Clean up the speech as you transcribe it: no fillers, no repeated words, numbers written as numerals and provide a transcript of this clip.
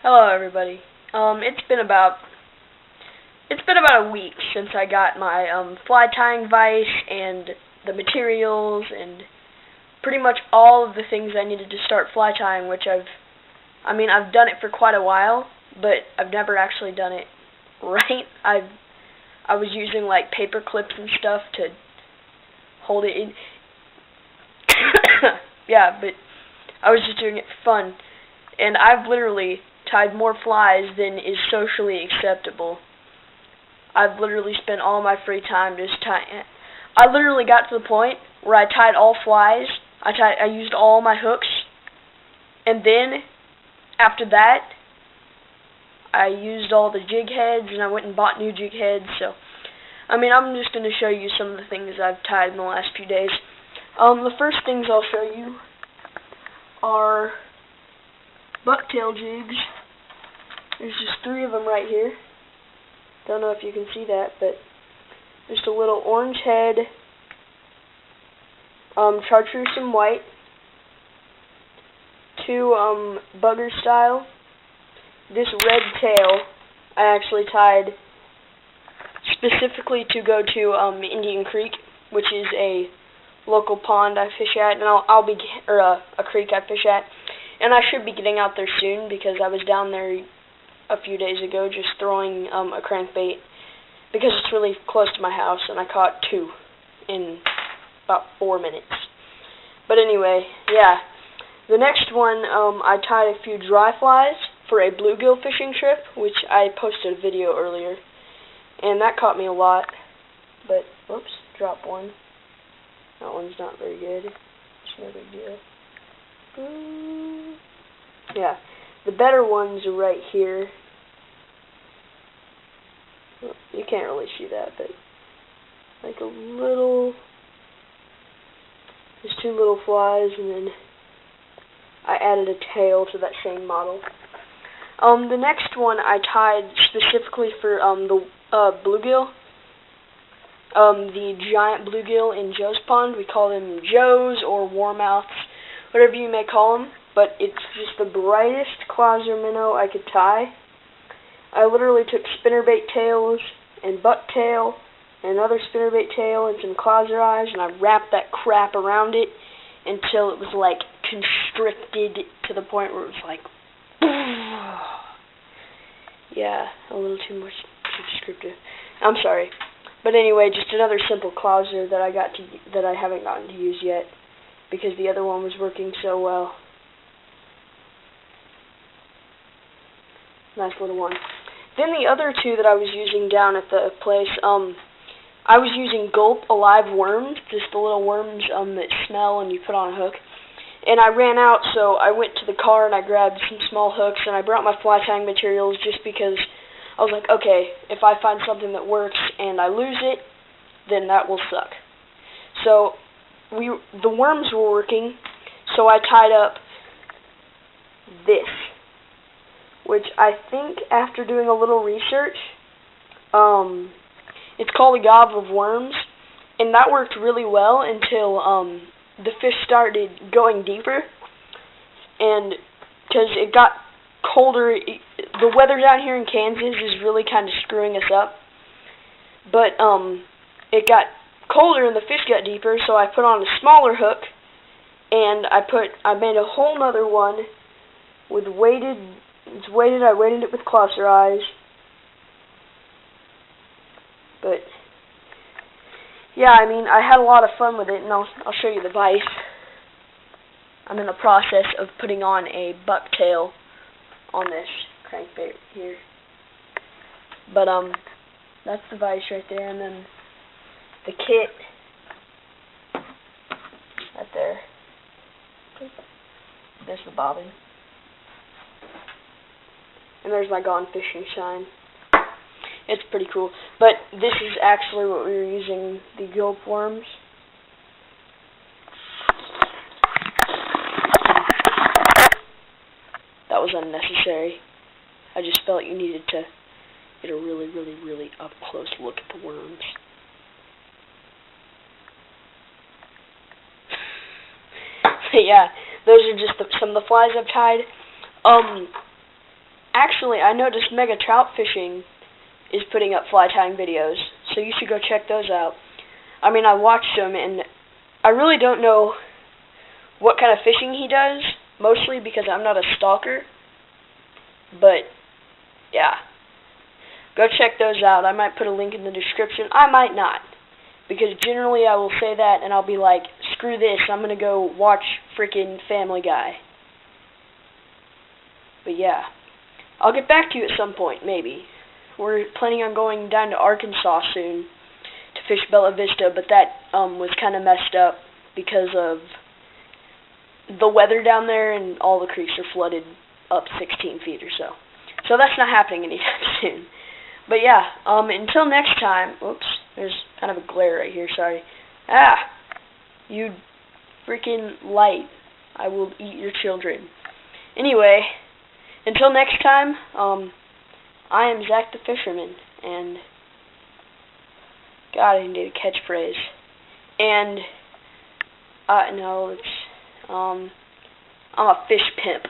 Hello, everybody. It's been about a week since I got my fly tying vise and the materials and pretty much all of the things I needed to start fly tying, which I've done it for quite a while, but I've never actually done it right. I was using like paper clips and stuff to hold it in. Yeah, but I was just doing it for fun, and I've literally tied more flies than is socially acceptable. I've literally spent all my free time just tying. I literally got to the point where I tied all flies. I used all my hooks, and then after that, I used all the jig heads, and I went and bought new jig heads. So, I'm just going to show you some of the things I've tied in the last few days. The first things I'll show you are bucktail jigs. There's just 3 of them right here. Don't know if you can see that, but just a little orange head, chartreuse and white, 2 bugger style. This red tail I actually tied specifically to go to Indian Creek, which is a local pond I fish at, and a creek I fish at, and I should be getting out there soon because I was down there a few days ago just throwing a crankbait because it's really close to my house, and I caught 2 in about 4 minutes. But anyway, yeah. The next one, I tied a few dry flies for a bluegill fishing trip, which I posted a video earlier, and that caught me a lot. But, oops, drop one. That one's not very good. It's no big deal. Yeah. The better ones are right here. You can't really see that, but like a little, there's 2 little flies, and then I added a tail to that same model. The next one I tied specifically for the bluegill, the giant bluegill in Joe's Pond. We call them Joe's or warmouths, whatever you may call them. But it's just the brightest Clouser minnow I could tie. I literally took spinnerbait tails and bucktail and another spinnerbait tail and some Clouser eyes, and I wrapped that crap around it until it was like constricted to the point where it was like, yeah, a little too much descriptive. I'm sorry, but anyway, just another simple Clouser that I haven't gotten to use yet because the other one was working so well. Nice little one. Then the other 2 that I was using down at the place, I was using Gulp Alive worms, just the little worms that smell and you put on a hook. And I ran out, so I went to the car and I grabbed some small hooks, and I brought my fly tying materials just because I was like, okay, if I find something that works and I lose it, then that will suck. So the worms were working, so I tied up this, which I think after doing a little research, it's called a gob of worms, and that worked really well until the fish started going deeper, and because it got colder. The weather down here in Kansas is really kind of screwing us up, but it got colder and the fish got deeper, so I put on a smaller hook, and I made a whole nother one with weighted. It's weighted. I weighted it with Clouser eyes. But yeah, I had a lot of fun with it, and I'll show you the vise. I'm in the process of putting on a bucktail on this crankbait here. But that's the vise right there, and then the kit right there. There's the bobbin. And there's my Gone Fishing sign. It's pretty cool. But this is actually what we were using, the Gulp worms. That was unnecessary. I just felt you needed to get a really, really, really up-close look at the worms. Yeah, those are just some of the flies I've tied. actually, I noticed Mega Trout Fishing is putting up fly tying videos, so you should go check those out. I mean, I watched them, and I really don't know what kind of fishing he does, mostly because I'm not a stalker, but yeah. Go check those out. I might put a link in the description. I might not, because generally I will say that, and I'll be like, screw this, I'm going to go watch freaking Family Guy. But yeah, I'll get back to you at some point, maybe. We're planning on going down to Arkansas soon to fish Bella Vista, but that was kind of messed up because of the weather down there, and all the creeks are flooded up 16 feet or so. So that's not happening anytime soon. But yeah, until next time, oops, there's kind of a glare right here, sorry. You freaking light. I will eat your children. Anyway, until next time, I am Zach the Fisherman, and God, I need a catchphrase. And, no, it's, I'm a fish pimp.